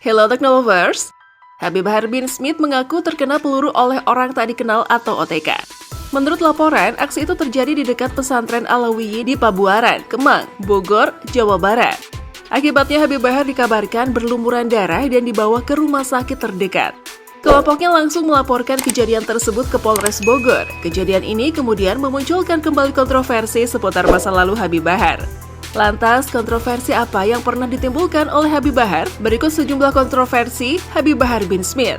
Hello Technolovers, Habib Bahar bin Smith mengaku terkena peluru oleh orang tak dikenal atau OTK. Menurut laporan, aksi itu terjadi di dekat pesantren Alawiyyi di Pabuaran, Kemang, Bogor, Jawa Barat. Akibatnya Habib Bahar dikabarkan berlumuran darah dan dibawa ke rumah sakit terdekat. Kelompoknya langsung melaporkan kejadian tersebut ke Polres Bogor. Kejadian ini kemudian memunculkan kembali kontroversi seputar masa lalu Habib Bahar. Lantas, kontroversi apa yang pernah ditimbulkan oleh Habib Bahar? Berikut sejumlah kontroversi Habib Bahar bin Smith.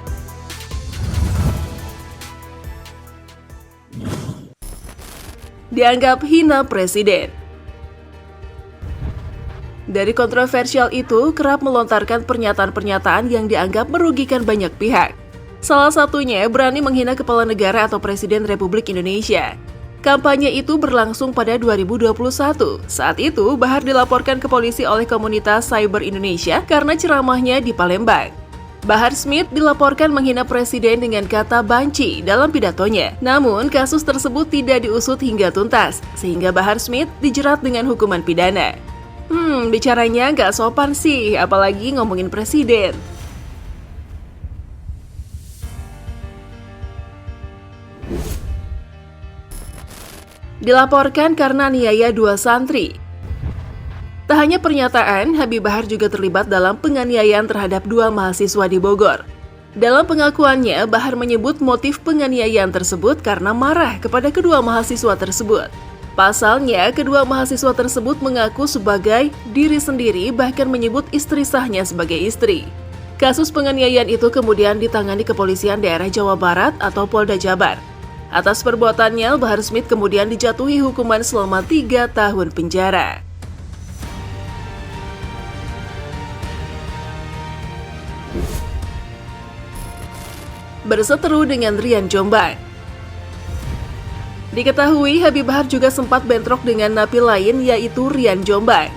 Dianggap hina presiden. Dari kontroversial itu, kerap melontarkan pernyataan-pernyataan yang dianggap merugikan banyak pihak. Salah satunya berani menghina kepala negara atau Presiden Republik Indonesia. Kampanye itu berlangsung pada 2021. Saat itu, Bahar dilaporkan ke polisi oleh komunitas Cyber Indonesia karena ceramahnya di Palembang. Bahar Smith dilaporkan menghina presiden dengan kata banci dalam pidatonya. Namun, kasus tersebut tidak diusut hingga tuntas, sehingga Bahar Smith dijerat dengan hukuman pidana. Bicaranya nggak sopan sih, apalagi ngomongin presiden. Dilaporkan karena niaya 2 santri. Tak hanya pernyataan, Habib Bahar juga terlibat dalam penganiayaan terhadap 2 mahasiswa di Bogor. Dalam pengakuannya, Bahar menyebut motif penganiayaan tersebut karena marah kepada kedua mahasiswa tersebut. Pasalnya, kedua mahasiswa tersebut mengaku sebagai diri sendiri, bahkan menyebut istri sahnya sebagai istri. Kasus penganiayaan itu kemudian ditangani kepolisian daerah Jawa Barat atau Polda Jabar. Atas perbuatannya, Bahar Smith kemudian dijatuhi hukuman selama 3 tahun penjara. Berseteru dengan Rian Jombang. Diketahui Habib Bahar juga sempat bentrok dengan napi lain yaitu Rian Jombang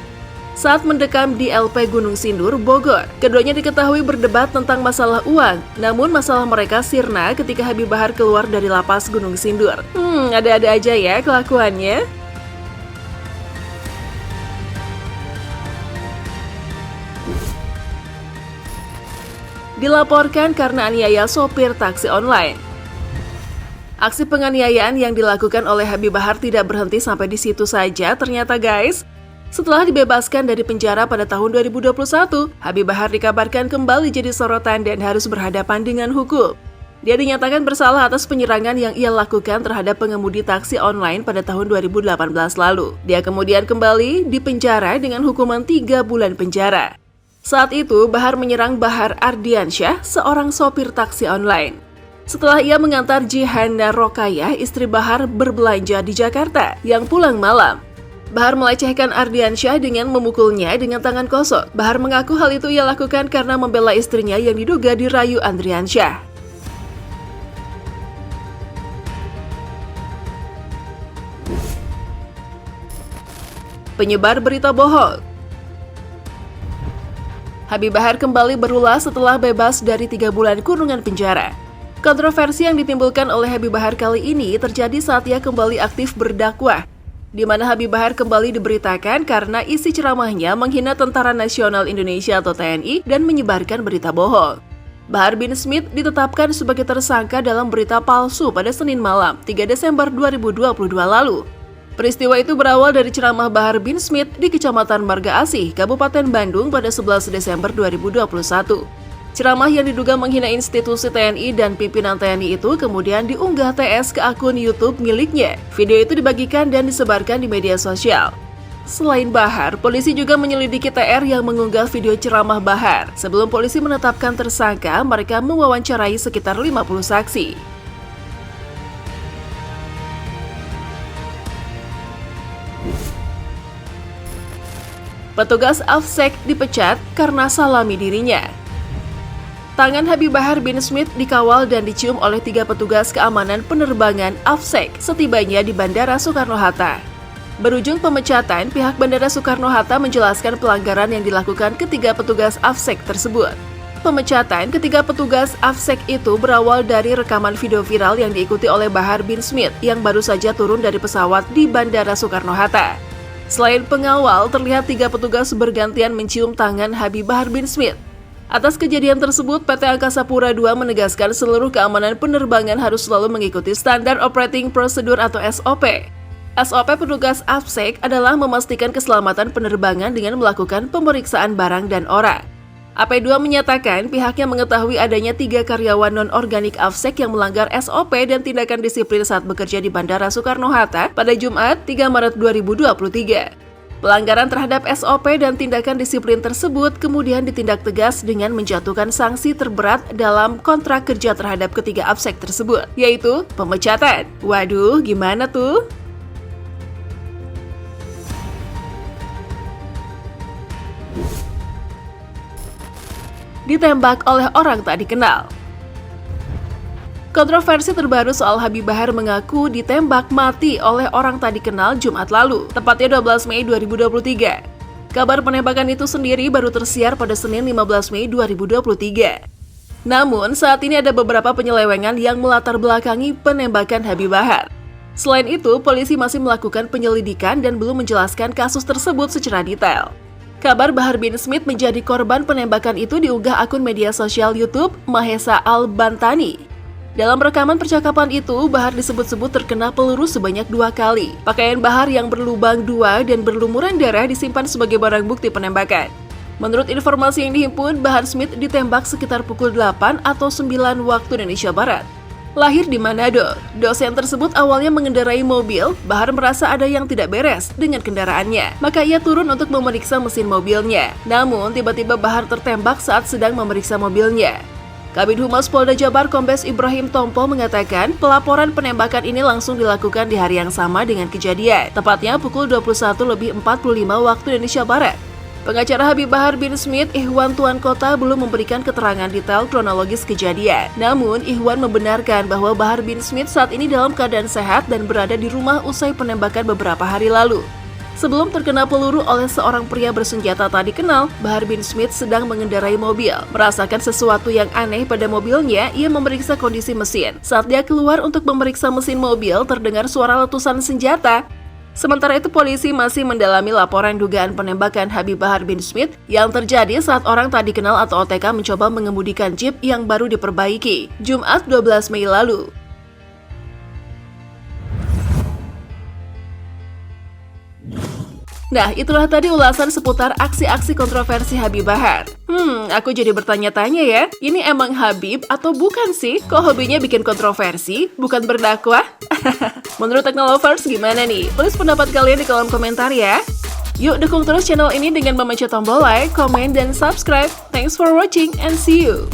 saat mendekam di LP Gunung Sindur, Bogor. Keduanya diketahui berdebat tentang masalah uang, namun masalah mereka sirna ketika Habib Bahar keluar dari lapas Gunung Sindur. Ada-ada aja ya kelakuannya. Dilaporkan karena aniaya sopir taksi online. Aksi penganiayaan yang dilakukan oleh Habib Bahar tidak berhenti sampai di situ saja ternyata guys. Setelah dibebaskan dari penjara pada tahun 2021, Habib Bahar dikabarkan kembali jadi sorotan dan harus berhadapan dengan hukum. Dia dinyatakan bersalah atas penyerangan yang ia lakukan terhadap pengemudi taksi online pada tahun 2018 lalu. Dia kemudian kembali dipenjara dengan hukuman 3 bulan penjara. Saat itu, Bahar menyerang Bahar Ardiansyah, seorang sopir taksi online. Setelah ia mengantar Jihana Rokayah, istri Bahar berbelanja di Jakarta, yang pulang malam. Bahar melecehkan Ardiansyah dengan memukulnya dengan tangan kosong. Bahar mengaku hal itu ia lakukan karena membela istrinya yang diduga dirayu Andriansyah. Penyebar berita bohong. Habib Bahar kembali berulas setelah bebas dari 3 bulan kurungan penjara. Kontroversi yang ditimbulkan oleh Habib Bahar kali ini terjadi saat ia kembali aktif berdakwah, di mana Habib Bahar kembali diberitakan karena isi ceramahnya menghina Tentara Nasional Indonesia atau TNI dan menyebarkan berita bohong. Bahar bin Smith ditetapkan sebagai tersangka dalam berita palsu pada Senin malam, 3 Desember 2022 lalu. Peristiwa itu berawal dari ceramah Bahar bin Smith di Kecamatan Marga Asih, Kabupaten Bandung pada 11 Desember 2021. Ceramah yang diduga menghina institusi TNI dan pimpinan TNI itu kemudian diunggah TS ke akun YouTube miliknya. Video itu dibagikan dan disebarkan di media sosial. Selain Bahar, polisi juga menyelidiki TR yang mengunggah video ceramah Bahar. Sebelum polisi menetapkan tersangka, mereka mewawancarai sekitar 50 saksi. Petugas Afsek dipecat karena salami dirinya. Tangan Habib Bahar bin Smith dikawal dan dicium oleh 3 petugas keamanan penerbangan Afsek setibanya di Bandara Soekarno-Hatta. Berujung pemecatan, pihak Bandara Soekarno-Hatta menjelaskan pelanggaran yang dilakukan ketiga petugas Afsek tersebut. Pemecatan ketiga petugas Afsek itu berawal dari rekaman video viral yang diikuti oleh Bahar bin Smith yang baru saja turun dari pesawat di Bandara Soekarno-Hatta. Selain pengawal, terlihat 3 petugas bergantian mencium tangan Habib Bahar bin Smith. Atas kejadian tersebut, PT Angkasa Pura II menegaskan seluruh keamanan penerbangan harus selalu mengikuti Standard Operating Procedure atau SOP. SOP petugas AFSEC adalah memastikan keselamatan penerbangan dengan melakukan pemeriksaan barang dan orang. AP2 menyatakan pihaknya mengetahui adanya 3 karyawan non-organik AFSEC yang melanggar SOP dan tindakan disiplin saat bekerja di Bandara Soekarno-Hatta pada Jumat 3 Maret 2023. Pelanggaran terhadap SOP dan tindakan disiplin tersebut kemudian ditindak tegas dengan menjatuhkan sanksi terberat dalam kontrak kerja terhadap ketiga AFSEC tersebut, yaitu pemecatan. Waduh, gimana tuh? Ditembak oleh orang tak dikenal. Kontroversi terbaru soal Habib Bahar mengaku ditembak mati oleh orang tak dikenal Jumat lalu, tepatnya 12 Mei 2023. Kabar penembakan itu sendiri baru tersiar pada Senin 15 Mei 2023. Namun, saat ini ada beberapa penyelewengan yang melatar belakangi penembakan Habib Bahar. Selain itu, polisi masih melakukan penyelidikan dan belum menjelaskan kasus tersebut secara detail. Kabar Bahar bin Smith menjadi korban penembakan itu diunggah akun media sosial YouTube Mahesa Al-Bantani. Dalam rekaman percakapan itu, Bahar disebut-sebut terkena peluru sebanyak 2 kali. Pakaian Bahar yang berlubang 2 dan berlumuran darah disimpan sebagai barang bukti penembakan. Menurut informasi yang dihimpun, Bahar Smith ditembak sekitar pukul 8 atau 9 waktu Indonesia Barat. Lahir di Manado, dosen tersebut awalnya mengendarai mobil. Bahar merasa ada yang tidak beres dengan kendaraannya, maka ia turun untuk memeriksa mesin mobilnya. Namun, tiba-tiba Bahar tertembak saat sedang memeriksa mobilnya. Kabid Humas Polda Jabar Kombes Ibrahim Tompo mengatakan pelaporan penembakan ini langsung dilakukan di hari yang sama dengan kejadian, tepatnya pukul 21.45 waktu Indonesia Barat. Pengacara Habib Bahar bin Smith, Ihwan Tuan Kota, belum memberikan keterangan detail kronologis kejadian. Namun, Ihwan membenarkan bahwa Bahar bin Smith saat ini dalam keadaan sehat dan berada di rumah usai penembakan beberapa hari lalu. Sebelum terkena peluru oleh seorang pria bersenjata tak dikenal, Bahar bin Smith sedang mengendarai mobil. Merasakan sesuatu yang aneh pada mobilnya, ia memeriksa kondisi mesin. Saat dia keluar untuk memeriksa mesin mobil, terdengar suara letusan senjata. Sementara itu, polisi masih mendalami laporan dugaan penembakan Habib Bahar bin Smith yang terjadi saat orang tak dikenal atau OTK mencoba mengemudikan jeep yang baru diperbaiki, Jumat 12 Mei lalu. Nah, itulah tadi ulasan seputar aksi-aksi kontroversi Habib Bahar. Aku jadi bertanya-tanya ya, ini emang Habib atau bukan sih? Kok hobinya bikin kontroversi, bukan berdakwah? Menurut Teknolovers gimana nih? Tulis pendapat kalian di kolom komentar ya. Yuk dukung terus channel ini dengan memencet tombol like, komen, dan subscribe. Thanks for watching and see you!